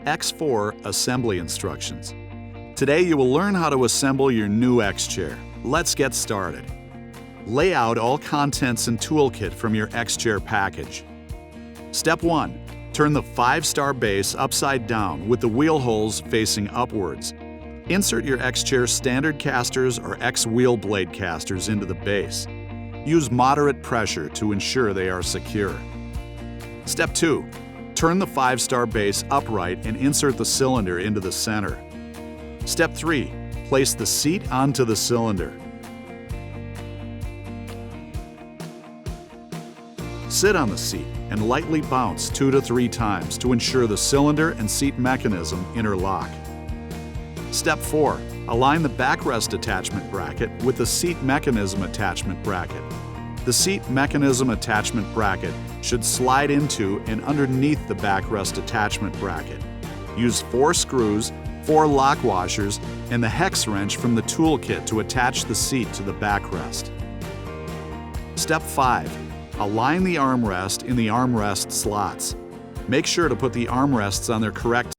X4 Assembly Instructions. Today you will learn how to assemble your new X-Chair. Let's get started. Lay out all contents and toolkit from your X-Chair package. Step 1. Turn the 5-star base upside down with the wheel holes facing upwards. Insert your X-Chair standard casters or X-wheel blade casters into the base. Use moderate pressure to ensure they are secure. Step 2. Turn the 5-star base upright and insert the cylinder into the center. Step 3. Place the seat onto the cylinder. Sit on the seat and lightly bounce 2 to 3 times to ensure the cylinder and seat mechanism interlock. Step 4. Align the backrest attachment bracket with the seat mechanism attachment bracket. The seat mechanism attachment bracket should slide into and underneath the backrest attachment bracket. Use 4 screws, 4 lock washers, and the hex wrench from the toolkit to attach the seat to the backrest. Step 5. Align the armrest in the armrest slots. Make sure to put the armrests on their correct